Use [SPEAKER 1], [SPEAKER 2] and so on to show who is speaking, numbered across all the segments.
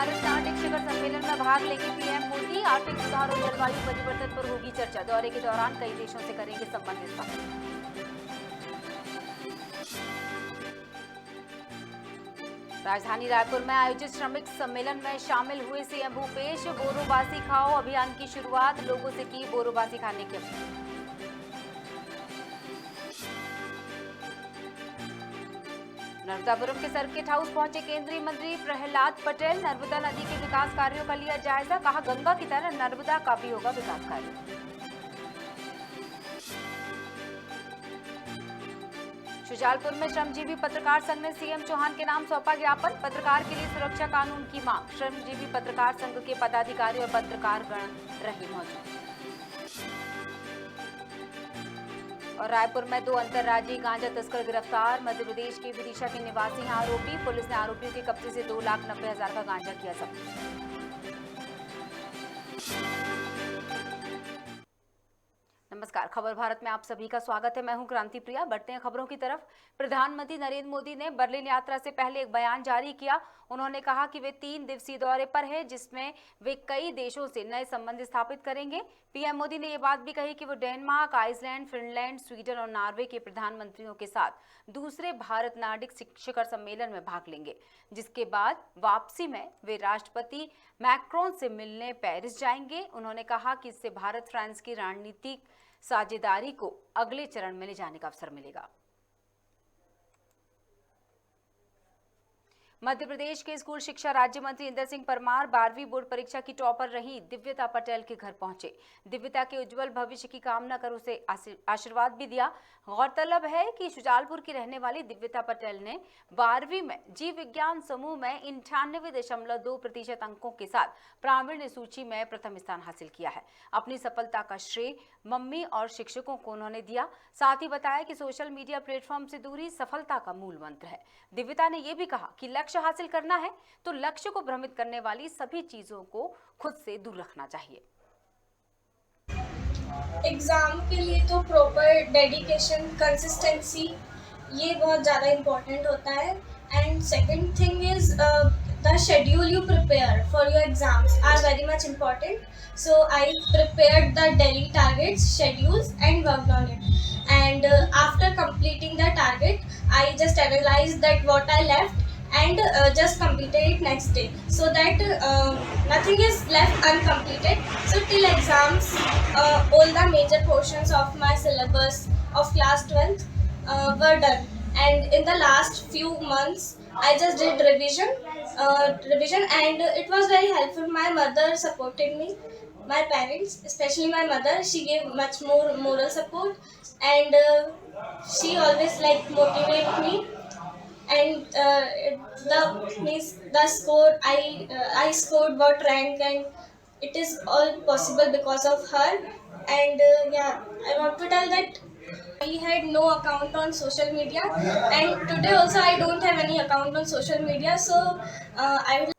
[SPEAKER 1] भारत नाटिक शिखर सम्मेलन में भाग लेंगे पीएम मोदी। आर्थिक सुधार और जलवायु परिवर्तन पर होगी चर्चा। दौरे के दौरान कई देशों से करेंगे संबंधित बात। राजधानी रायपुर में आयोजित श्रमिक सम्मेलन में शामिल हुए सीएम भूपेश। बोरोबासी खाओ अभियान की शुरुआत, लोगों से की बोरोबासी खाने की अपील। नर्मदापुरम के सर्किट हाउस पहुंचे केंद्रीय मंत्री प्रहलाद पटेल। नर्मदा नदी के विकास कार्यों का लिया जायजा, कहा गंगा की तरह नर्मदा का भी होगा विकास कार्य। शुजालपुर में श्रमजीवी पत्रकार संघ ने सीएम चौहान के नाम सौंपा ज्ञापन। पत्रकार के लिए सुरक्षा कानून की मांग। श्रमजीवी पत्रकार संघ के पदाधिकारी और पत्रकार गण रहे मौजूद। और रायपुर में 2 अंतर्राज्यीय गांजा तस्कर गिरफ्तार। मध्य प्रदेश के विदिशा के निवासी हैं आरोपी। पुलिस ने आरोपियों के कब्जे से 2,90,000 का गांजा किया जब्त। नमस्कार, खबर भारत में आप सभी का स्वागत है। मैं हूं क्रांति प्रिया। बढ़ते हैं खबरों की तरफ। प्रधानमंत्री नरेंद्र मोदी ने बर्लिन यात्रा से पहले एक बयान जारी किया। उन्होंने कहा कि वे 3 दिवसीय दौरे पर हैं, जिसमें वे कई देशों से नए संबंध स्थापित करेंगे। पीएम मोदी ने ये बात भी कही कि वो डेनमार्क, आइसलैंड, फिनलैंड, स्वीडन और नॉर्वे के प्रधानमंत्रियों के साथ दूसरे भारत नार्डिक शिखर सम्मेलन में भाग लेंगे, जिसके बाद वापसी में वे राष्ट्रपति मैक्रोन से मिलने पेरिस जाएंगे। उन्होंने कहा कि इससे भारत फ्रांस की रणनीतिक साझेदारी को अगले चरण में ले जाने का अवसर मिलेगा। मध्य प्रदेश के स्कूल शिक्षा राज्य मंत्री इंदर सिंह परमार 12वीं बोर्ड परीक्षा की टॉपर रही दिव्यता पटेल के घर पहुंचे। दिव्यता के उज्जवल भविष्य की कामना कर उसे आशीर्वाद भी दिया। गौरतलब है कि शुजालपुर की रहने वाली दिव्यता पटेल ने 12वीं में जीव विज्ञान समूह में 98.2% अंकों के साथ प्रावीण्य सूची में प्रथम स्थान हासिल किया है। अपनी सफलता का श्रेय मम्मी और शिक्षकों को उन्होंने दिया। साथ ही बताया कि सोशल मीडिया प्लेटफॉर्म से दूरी सफलता का मूल मंत्र है। दिव्यता ने यह भी कहा कि लक्ष्य हासिल करना है तो लक्ष्य को भ्रमित करने वाली सभी चीजों को खुद से दूर रखना चाहिए।
[SPEAKER 2] एग्ज़ाम के लिए तो प्रॉपर डेडिकेशन, कंसिस्टेंसी ये बहुत ज़्यादा इम्पोर्टेंट होता है। And second thing is the schedule you prepare for your exams are very much important. So I prepared the daily targets, schedules and worked on it. And after completing the target, I just analyzed that what I left and just completed it next day, so that nothing is left uncompleted. So till exams, all the major portions of my syllabus of class 12th were done. And in the last few months, I just did revision and it was very helpful. My mother supported me, my parents, especially my mother, she gave much more moral support, and she always motivated me. And the score I scored what rank, and it is all possible because of her. And I want to tell that I had no account on social media, and today also I don't have any account on social media. So I would.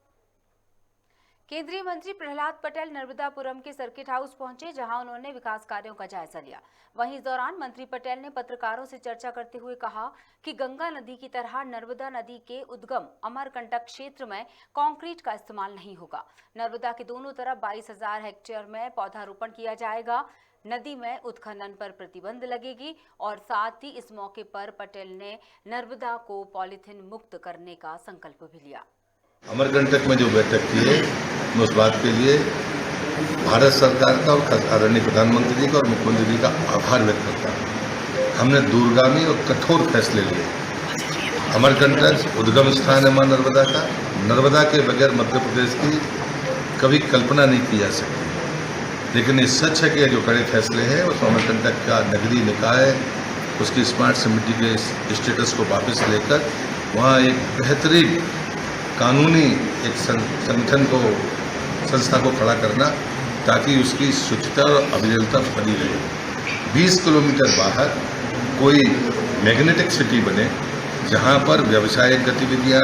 [SPEAKER 1] केंद्रीय मंत्री प्रहलाद पटेल नर्मदापुरम के circuit house पहुंचे, जहां उन्होंने विकास कार्यों का जायजा लिया। वहीं इस दौरान मंत्री पटेल ने पत्रकारों से चर्चा करते हुए कहा कि गंगा नदी की तरह नर्मदा नदी के उद्गम अमरकंटक क्षेत्र में कंक्रीट का इस्तेमाल नहीं होगा। नर्मदा के दोनों तरफ 22,000 हेक्टेयर में पौधारोपण किया जाएगा। नदी में उत्खनन पर प्रतिबंध लगेगी। और साथ ही इस मौके पर पटेल ने नर्मदा को पॉलीथिन मुक्त करने का संकल्प भी लिया।
[SPEAKER 3] अमरकंटक में जो बैठक की है, मैं उस बात के लिए भारत सरकार का और आदरणीय प्रधानमंत्री जी का और मुख्यमंत्री जी का आभार व्यक्त करता हूँ। हमने दूरगामी और कठोर फैसले लिए। अमरकंटक उद्गम स्थान है मां नर्मदा का। नर्मदा के बगैर मध्य प्रदेश की कभी कल्पना नहीं की जा सकती। लेकिन ये सच है कि जो कड़े फैसले हैं उस अमरकंटक का नगरीय निकाय उसकी स्मार्ट समिति के स्टेटस को वापस लेकर वहाँ एक बेहतरीन कानूनी एक संगठन को, संस्था को खड़ा करना, ताकि उसकी शुचिता और अविरलता बनी रहे। 20 किलोमीटर बाहर कोई मैग्नेटिक सिटी बने, जहाँ पर व्यावसायिक गतिविधियाँ,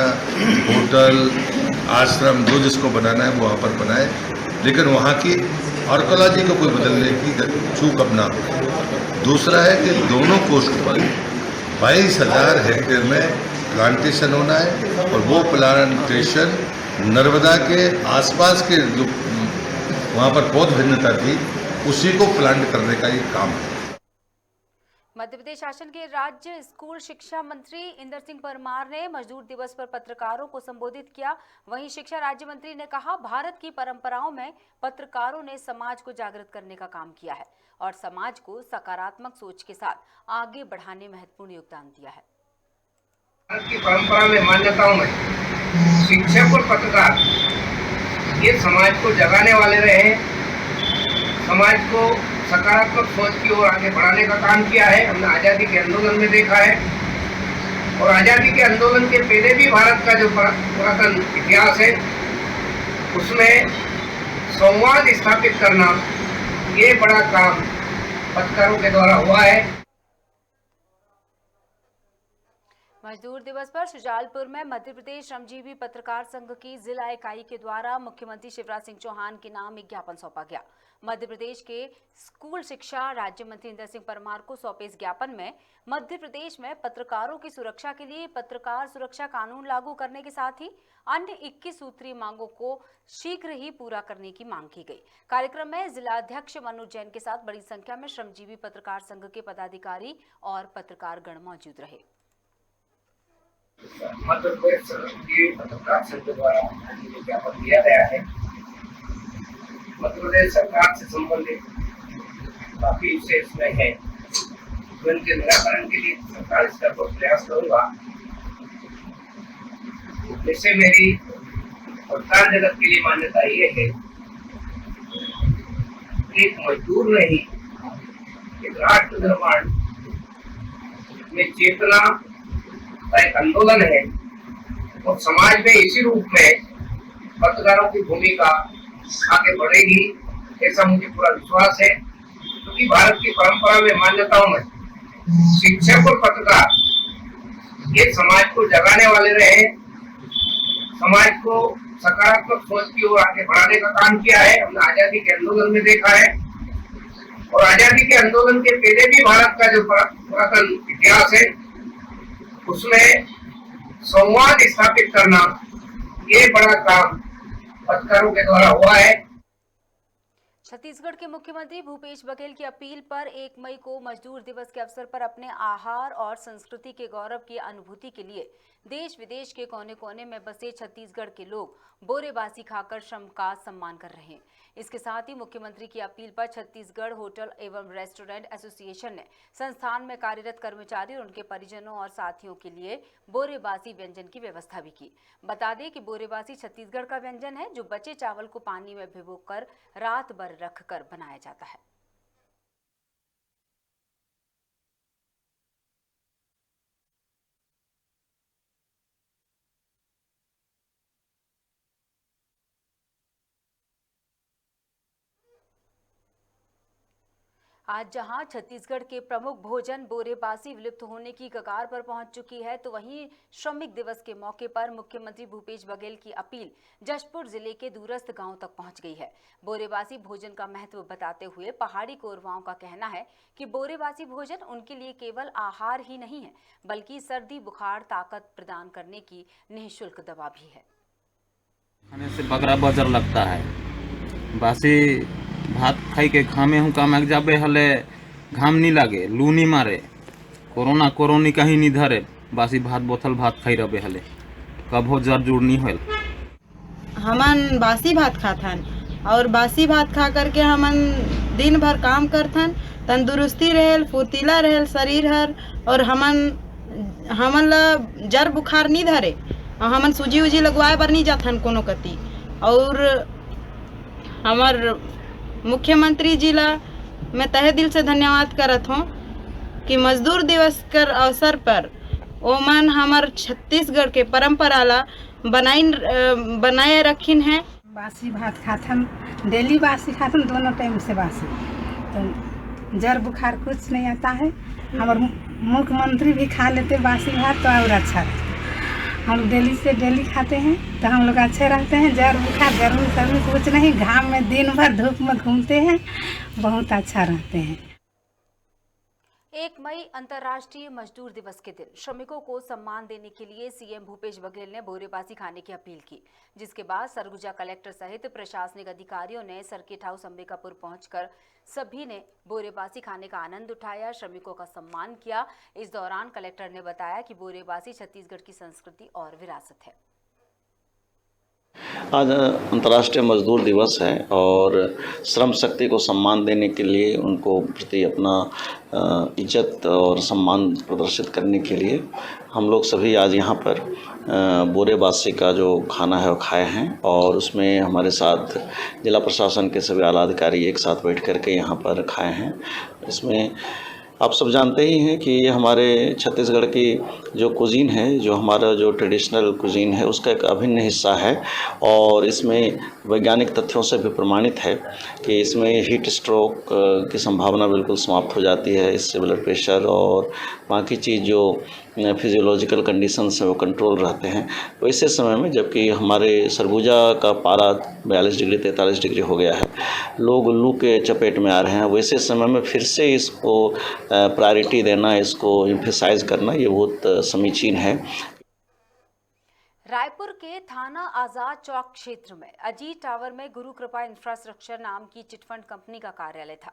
[SPEAKER 3] होटल, आश्रम, जो जिसको बनाना है वो वहाँ पर बनाए, लेकिन वहाँ की आर्कोलॉजी को कोई बदलने की चूक अब ना हो। दूसरा है कि दोनों कोस्ट पर 22,000 हेक्टेयर में प्लांटेशन होना है, और वो प्लांटेशन नर्मदा के आसपास के जो वहाँ पर पौध भिन्नता थी उसी को प्लांट करने का ये काम है।
[SPEAKER 1] मध्य प्रदेश शासन के राज्य स्कूल शिक्षा मंत्री इंदर सिंह परमार ने मजदूर दिवस पर पत्रकारों को संबोधित किया। वहीं शिक्षा राज्य मंत्री ने कहा, भारत की परंपराओं में पत्रकारों ने समाज को जागृत करने का काम किया है और समाज को सकारात्मक सोच के साथ आगे बढ़ाने में महत्वपूर्ण योगदान दिया है।
[SPEAKER 4] भारत की परंपरा में मान्यताओं में शिक्षक और पत्रकार ये समाज को जगाने वाले रहे, समाज को सकारात्मक सोच की ओर आगे बढ़ाने का काम किया है। हमने आज़ादी के आंदोलन में देखा है और आज़ादी के आंदोलन के पहले भी भारत का जो पुरातन इतिहास है उसमें संवाद स्थापित करना ये बड़ा काम पत्रकारों के द्वारा हुआ है।
[SPEAKER 1] मजदूर दिवस पर शुजालपुर में मध्य प्रदेश श्रमजीवी पत्रकार संघ की जिला इकाई के द्वारा मुख्यमंत्री शिवराज सिंह चौहान के नाम एक ज्ञापन सौंपा गया। मध्य प्रदेश के स्कूल शिक्षा राज्य मंत्री इंदर सिंह परमार को सौंपे इस ज्ञापन में मध्य प्रदेश में पत्रकारों की सुरक्षा के लिए पत्रकार सुरक्षा कानून लागू करने के साथ ही अन्य 21 सूत्रीय मांगों को शीघ्र ही पूरा करने की मांग की गई। कार्यक्रम में जिला अध्यक्ष मनोज जैन के साथ बड़ी संख्या में श्रमजीवी पत्रकार संघ के पदाधिकारी और पत्रकार गण मौजूद रहे।
[SPEAKER 4] मध्य प्रदेश पत्रकार संघ द्वारा ज्ञापन दिया गया है। मध्य प्रदेश सरकार से संबंधित काफी विषय इसमें है, तो इनके निराकरण के लिए सरकार स्तर पर प्रयास करूंगा। जैसे मेरी पत्रकार जगत के लिए मान्यता ये है कि एक मजदूर नहीं, एक राष्ट्र निर्माण में चेतना एक आंदोलन है और समाज में इसी रूप में पत्रकारों की भूमिका आगे बढ़ेगी, ऐसा मुझे पूरा विश्वास है। क्योंकि भारत की परंपरा में मान्यताओं में शिक्षक और पत्रकार ये समाज को जगाने वाले रहे, समाज को सकारात्मक सोच की ओर आगे बढ़ाने का काम किया है। हमने आजादी के आंदोलन में देखा है और आजादी के आंदोलन के पहले भी भारत का जो पुरातन इतिहास है उसमें संवाद स्थापित करना ये बड़ा काम पत्रकारों के द्वारा हुआ है।
[SPEAKER 1] छत्तीसगढ़ के मुख्यमंत्री भूपेश बघेल की अपील पर 1 मई को मजदूर दिवस के अवसर पर अपने आहार और संस्कृति के गौरव की अनुभूति के लिए देश विदेश के कोने कोने में बसे छत्तीसगढ़ के लोग बोरेबासी खाकर श्रम का सम्मान कर रहे हैं। इसके साथ ही मुख्यमंत्री की अपील पर छत्तीसगढ़ होटल एवं रेस्टोरेंट एसोसिएशन ने संस्थान में कार्यरत कर्मचारी और उनके परिजनों और साथियों के लिए बोरेबासी व्यंजन की व्यवस्था भी की। बता दें कि बोरेबासी छत्तीसगढ़ का व्यंजन है जो बचे चावल को पानी में भिगोकर रात भर रखकर बनाया जाता है। आज जहां छत्तीसगढ़ के प्रमुख भोजन बोरेबासी विलुप्त होने की कगार पर पहुंच चुकी है, तो वहीं श्रमिक दिवस के मौके पर मुख्यमंत्री भूपेश बघेल की अपील जशपुर जिले के दूरस्थ गांव तक पहुंच गई है। बोरेबासी भोजन का महत्व बताते हुए पहाड़ी कोरवाओं का कहना है कि बोरेबासी भोजन उनके लिए केवल आहार ही नहीं है, बल्कि सर्दी बुखार ताकत प्रदान करने की निःशुल्क दवा भी है।
[SPEAKER 5] खाने से बकरा बजर लगता है। बासी भात खाई के घामे हूँ काम जाबे हले घाम नहीं लागे, लू नहीं मारे, कोरोनी कहीं नहीं धरे, बासी भात बोतल भात खाई रहे हले कभो जर जुड़ नहीं होल।
[SPEAKER 6] हमन बासी भात खाथन और बासी भात खा करके हमन दिन भर काम करथन, तंदुरुस्ती रहेल, फुर्तीला रहेल शरीर हर, और हमन ला जर बुखार नहीं धरे और हमन सूजी उजी लगवाए बर नहीं जाथन कोनो कति। और हमार मुख्यमंत्री जी ला मैं तहे दिल से धन्यवाद करत हूँ कि मजदूर दिवस कर अवसर पर ओमन हमार छत्तीसगढ़ के परंपरा ला बनाए रखिन है।
[SPEAKER 7] बासी भात खाथन, डेली बासी खाथन, दोनों टाइम से बासी, तो जर बुखार कुछ नहीं आता है। हमारे मुख्यमंत्री भी खा लेते बासी भात तो और अच्छा रहता। हम डेली से डेली खाते हैं तो हम लोग अच्छे रहते हैं। जर बुखार गर्मी सर्दी कुछ नहीं, घाम में दिन भर धूप में घूमते हैं, बहुत अच्छा रहते हैं।
[SPEAKER 1] 1 मई अंतर्राष्ट्रीय मजदूर दिवस के दिन श्रमिकों को सम्मान देने के लिए सीएम भूपेश बघेल ने बोरेबासी खाने की अपील की, जिसके बाद सरगुजा कलेक्टर सहित प्रशासनिक अधिकारियों ने सर्किट हाउस अंबिकापुर पहुंचकर सभी ने बोरेबासी खाने का आनंद उठाया, श्रमिकों का सम्मान किया। इस दौरान कलेक्टर ने बताया कि बोरेबासी छत्तीसगढ़ की संस्कृति और विरासत है।
[SPEAKER 8] आज अंतर्राष्ट्रीय मजदूर दिवस है और श्रम शक्ति को सम्मान देने के लिए उनको प्रति अपना इज्जत और सम्मान प्रदर्शित करने के लिए हम लोग सभी आज यहाँ पर बोरेबासी का जो खाना है वो खाए हैं और उसमें हमारे साथ जिला प्रशासन के सभी आला अधिकारी एक साथ बैठ कर के यहाँ पर खाए हैं। इसमें आप सब जानते ही हैं कि ये हमारे छत्तीसगढ़ की जो कुजीन है, जो हमारा जो ट्रेडिशनल कुजीन है, उसका एक अभिन्न हिस्सा है और इसमें वैज्ञानिक तथ्यों से भी प्रमाणित है कि इसमें हीट स्ट्रोक की संभावना बिल्कुल समाप्त हो जाती है। इससे ब्लड प्रेशर और बाकी चीज़ जो फिजियोलॉजिकल कंडीशंस हैं वो कंट्रोल रहते हैं। तो ऐसे समय में जबकि हमारे सरगुजा का पारा 42 डिग्री 43 डिग्री हो गया है, लोग लू के चपेट में आ रहे हैं, वैसे समय में फिर से इसको प्रायोरिटी देना, इसको एम्फेसाइज करना, ये बहुत समीचीन है।
[SPEAKER 1] रायपुर के थाना आजाद चौक क्षेत्र में अजीत टावर में गुरु कृपा इंफ्रास्ट्रक्चर नाम की चिटफंड कंपनी का कार्यालय था।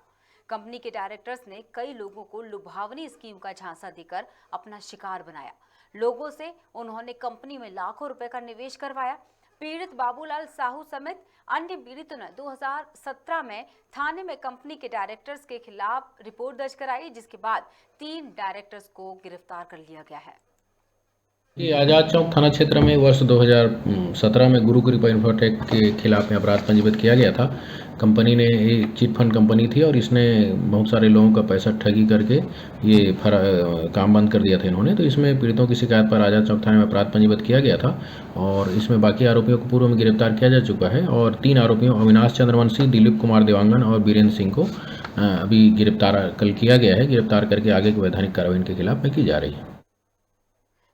[SPEAKER 1] कंपनी के डायरेक्टर्स ने कई लोगों को लुभावनी स्कीम का झांसा देकर अपना शिकार बनाया। लोगों से उन्होंने कंपनी में लाखों रुपए का निवेश करवाया। पीड़ित बाबूलाल साहू समेत अन्य पीड़ितों ने 2017 में थाने में कंपनी के डायरेक्टर्स के खिलाफ रिपोर्ट दर्ज कराई, जिसके बाद 3 डायरेक्टर्स को गिरफ्तार कर लिया गया है।
[SPEAKER 9] आजाद चौक थाना क्षेत्र में वर्ष 2017 में गुरु कृपा इंफ्राटेक के खिलाफ में अपराध पंजीबद्ध किया गया था। कंपनी ने ये चिट फंड कंपनी थी और इसने बहुत सारे लोगों का पैसा ठगी करके ये काम बंद कर दिया था इन्होंने। तो इसमें पीड़ितों की शिकायत पर आजाद चौक थाने में अपराध पंजीबद्ध किया गया था और इसमें बाकी आरोपियों को पूर्व में गिरफ्तार किया जा चुका है और 3 आरोपियों अविनाश चंद्रवंशी, दिलीप कुमार देवांगन और बीरेंद्र सिंह को अभी गिरफ्तार कल किया गया है। गिरफ्तार करके आगे की वैधानिक कार्रवाई इनके खिलाफ में की जा रही है।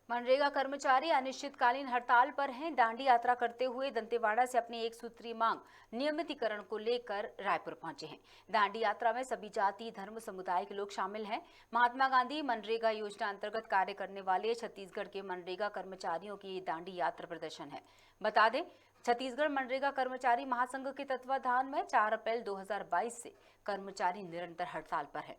[SPEAKER 1] मनरेगा कर्मचारी अनिश्चितकालीन हड़ताल पर हैं। दांडी यात्रा करते हुए दंतेवाड़ा से अपनी एक सूत्री मांग नियमितीकरण को लेकर रायपुर पहुंचे हैं। दांडी यात्रा में सभी जाति धर्म समुदाय के लोग शामिल हैं। महात्मा गांधी मनरेगा योजना अंतर्गत कार्य करने वाले छत्तीसगढ़ के मनरेगा कर्मचारियों की दांडी यात्रा प्रदर्शन है। बता दें, छत्तीसगढ़ मनरेगा कर्मचारी महासंघ के तत्वाधान में 4 अप्रैल 2022 से कर्मचारी निरंतर हड़ताल पर है।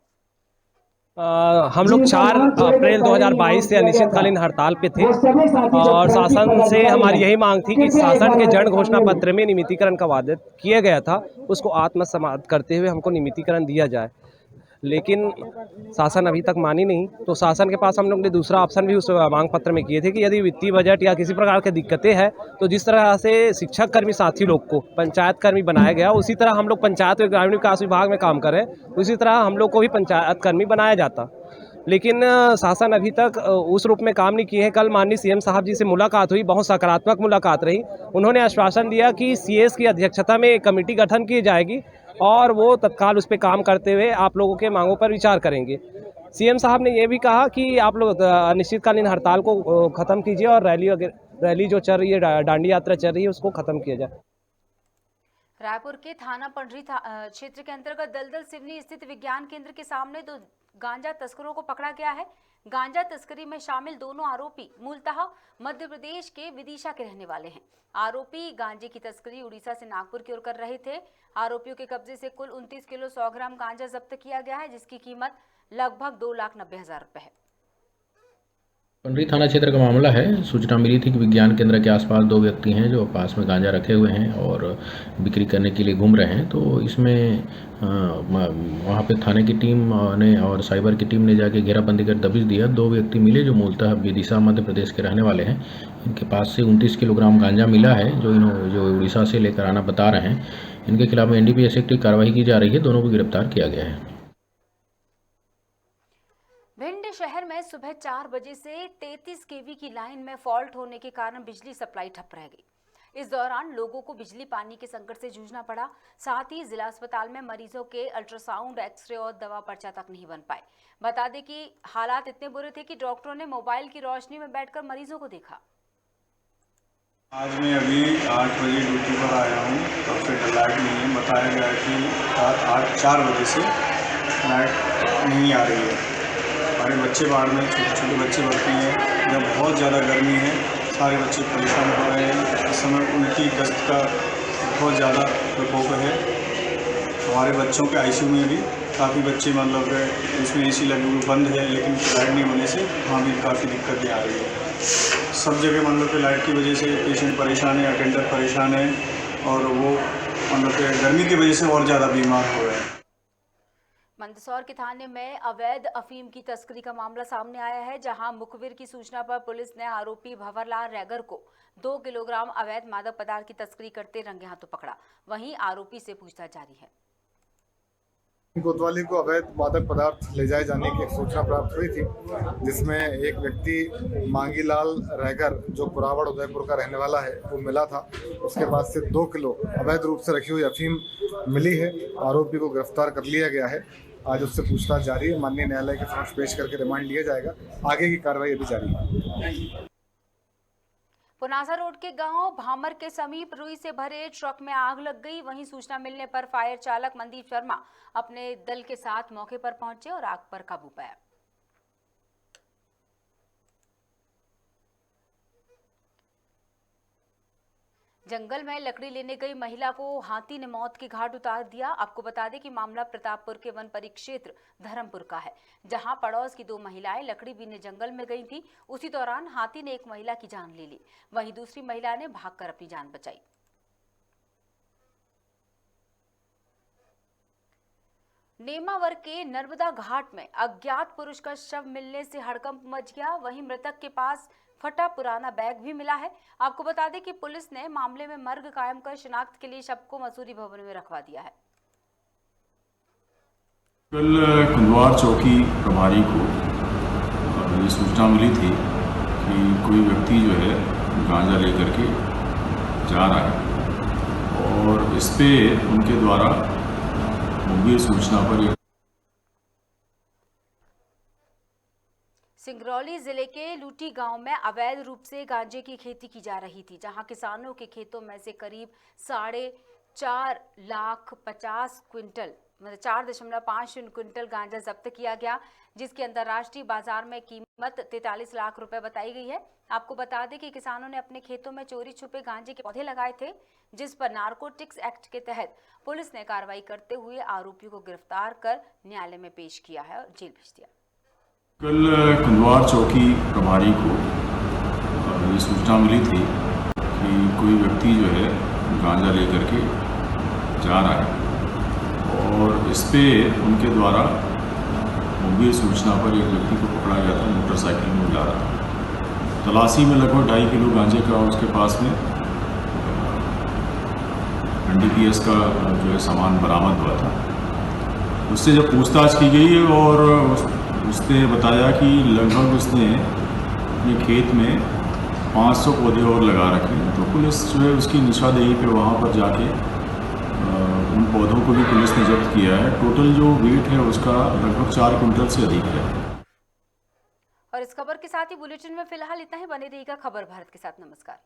[SPEAKER 10] हम लोग 4 अप्रैल 2022 से अनिश्चितकालीन हड़ताल पे थे और शासन से हमारी यही मांग थी कि शासन के जन घोषणा पत्र में नियमितीकरण का वादा किया गया था, उसको आत्मसमाप्त करते हुए हमको नियमितीकरण दिया जाए, लेकिन शासन अभी तक मानी नहीं। तो शासन के पास हम लोग ने दूसरा ऑप्शन भी उस मांग पत्र में किए थे कि यदि वित्तीय बजट या किसी प्रकार की दिक्कतें हैं तो जिस तरह से शिक्षक कर्मी साथी लोग को पंचायत कर्मी बनाया गया, उसी तरह हम लोग पंचायत और ग्रामीण विकास विभाग में काम करें, उसी तरह हम लोग को भी पंचायत कर्मी बनाया जाता। लेकिन शासन अभी तक उस रूप में काम नहीं किए हैं। कल माननीय सीएम साहब जी से मुलाकात हुई, बहुत सकारात्मक मुलाकात रही। उन्होंने आश्वासन दिया कि सीएस की अध्यक्षता में एक कमेटी गठन की जाएगी और वो तत्काल उस पर काम करते हुए आप लोगों के मांगों पर विचार करेंगे। सीएम साहब ने ये भी कहा कि आप लोग अनिश्चितकालीन हड़ताल को ख़त्म कीजिए और रैली जो चल रही है, दांडी यात्रा चल रही है, उसको ख़त्म किया जाए।
[SPEAKER 1] रायपुर के थाना पंडरी क्षेत्र के अंतर्गत दलदल सिवनी स्थित विज्ञान केंद्र के सामने 2 गांजा तस्करों को पकड़ा गया है। गांजा तस्करी में शामिल दोनों आरोपी मूलतः मध्य प्रदेश के विदिशा के रहने वाले हैं। आरोपी गांजे की तस्करी उड़ीसा से नागपुर की ओर कर रहे थे। आरोपियों के कब्जे से कुल 29 किलो 100 ग्राम गांजा जब्त किया गया है, जिसकी कीमत लगभग 2,90,000 रुपए है।
[SPEAKER 9] पंडरी थाना क्षेत्र का मामला है। सूचना मिली थी कि विज्ञान केंद्र के आसपास 2 व्यक्ति हैं जो पास में गांजा रखे हुए हैं और बिक्री करने के लिए घूम रहे हैं। तो इसमें वहाँ पे थाने की टीम ने और साइबर की टीम ने जाके घेराबंदी कर दबिश दिया। 2 व्यक्ति मिले जो मूलतः विदिशा मध्य प्रदेश के रहने वाले हैं। इनके पास से 29 किलोग्राम गांजा मिला है जो उड़ीसा से लेकर आना बता रहे हैं। इनके खिलाफ में NDPS एक्ट की कार्रवाई की जा रही है। दोनों को गिरफ्तार किया गया है।
[SPEAKER 1] भिंड शहर में सुबह 4 बजे से 33 kV की लाइन में फॉल्ट होने के कारण बिजली सप्लाई ठप रह गई। इस दौरान लोगों को बिजली पानी के संकट से जूझना पड़ा। साथ ही जिला अस्पताल में मरीजों के अल्ट्रासाउंड, एक्सरे और दवा पर्चा तक नहीं बन पाए। बता दें कि हालात इतने बुरे थे कि डॉक्टरों ने मोबाइल की रोशनी में बैठकर मरीजों को देखा।
[SPEAKER 11] आज मैं अभी 8 बजे ड्यूटी पर आया हूँ, तब से लाइट नहीं है। बताया गया कि 4 बजे से लाइट नहीं आ रही है। हमारे बच्चे बाढ़ में छोटे छोटे बच्चे भर्ती हैं, जब बहुत ज़्यादा गर्मी है सारे बच्चे परेशान हो रहे हैं। इस समय उल्टी दस्त का बहुत ज़्यादा प्रकोप है। हमारे बच्चों के आईसीयू में भी काफ़ी बच्चे मतलब इसमें एसी लगे हुए बंद है, लेकिन लाइट नहीं होने से वहाँ भी काफ़ी दिक्कतें आ रही है। सब जगह मतलब लाइट की वजह से पेशेंट परेशान है, अटेंडर परेशान है और वो मतलब गर्मी की वजह से और ज़्यादा बीमार हो रहे हैं।
[SPEAKER 1] मंदसौर के थाने में अवैध अफीम की तस्करी का मामला सामने आया है, जहां मुखबिर की सूचना पर पुलिस ने आरोपी भंवरलाल रैगर को 2 किलोग्राम अवैध मादक पदार्थ की तस्करी करते रंगे हाथों पकड़ा। वहीं आरोपी से पूछताछ जारी है।
[SPEAKER 12] कोतवाली को अवैध मादक पदार्थ ले जाए जाने की एक सूचना प्राप्त हुई थी, जिसमें एक व्यक्ति मांगीलाल रैगर जो कुरावड़ उदयपुर का रहने वाला है वो मिला था। उसके पास से 2 किलो अवैध रूप से रखी हुई अफीम मिली है। आरोपी को गिरफ्तार कर लिया गया है। आज उससे पूछताछ जारी है। माननीय न्यायालय के समक्ष पेश करके रिमांड लिया जाएगा। आगे की कार्रवाई अभी जारी है।
[SPEAKER 1] पुनासा रोड के गांव भामर के समीप रुई से भरे ट्रक में आग लग गई। वहीं सूचना मिलने पर फायर चालक मनदीप शर्मा अपने दल के साथ मौके पर पहुंचे और आग पर काबू पाया। जंगल में लकड़ी लेने गई महिला को हाथी ने मौत के घाट उतार दिया। आपको बता दें कि मामला प्रतापपुर के वन परिक्षेत्र धर्मपुर का है, जहां पड़ोस की 2 महिलाएं लकड़ी बीनने जंगल में गई थी। उसी दौरान हाथी ने एक महिला की जान ले ली। वहीं दूसरी महिला ने भागकर अपनी जान बचाई। नेमावर के नर्मदा घाट में अज्ञात पुरुष का शव मिलने से हड़कंप मच गया। वहीं मृतक के पास फटा पुराना बैग भी मिला है। आपको बता दें कि पुलिस ने मामले में मर्ग कायम कर शिनाख्त के लिए शव को मसूरी भवन में रखवा दिया है।
[SPEAKER 13] कल कुंदवार चौकी प्रभारी को ये सूचना मिली थी कि कोई व्यक्ति जो है गांजा लेकर के जा रहा है और इस पे उनके द्वारा गंभीर सूचना पर
[SPEAKER 1] सिंगरौली जिले के लूटी गांव में अवैध रूप से गांजे की खेती की जा रही थी, जहां किसानों के खेतों में से करीब 4,50,000 क्विंटल मतलब 4.5 क्विंटल गांजा जब्त किया गया, जिसकी अंतर्राष्ट्रीय बाजार में कीमत 43 लाख रुपए बताई गई है। आपको बता दें कि किसानों ने अपने खेतों में चोरी छुपे गांजे के पौधे लगाए थे, जिस पर नारकोटिक्स एक्ट के तहत पुलिस ने कार्रवाई करते हुए आरोपियों को गिरफ्तार कर न्यायालय में पेश किया है और जेल भेज दिया।
[SPEAKER 13] कल कुंदवार चौकी प्रभारी को ये सूचना मिली थी कि कोई व्यक्ति जो है गांजा लेकर के जा रहा है और इस पे उनके द्वारा गंभीर सूचना पर एक व्यक्ति को पकड़ा गया था। मोटरसाइकिल में जा रहा था। तलाशी में लगभग 2.5 किलो गांजे का उसके पास में NDPS का जो है सामान बरामद हुआ था। उससे जब पूछताछ की गई और उसने बताया कि लगभग उसने अपने खेत में 500 पौधे और लगा रखे हैं। तो पुलिस जो है उसकी निशानदेही पे वहाँ पर जाके उन पौधों को भी पुलिस ने जब्त किया है। टोटल जो वेट है उसका लगभग 4 कुंटल से अधिक है।
[SPEAKER 1] और इस खबर के साथ ही बुलेटिन में फिलहाल इतना ही। बने रहिएगा खबर भारत के साथ। नमस्कार।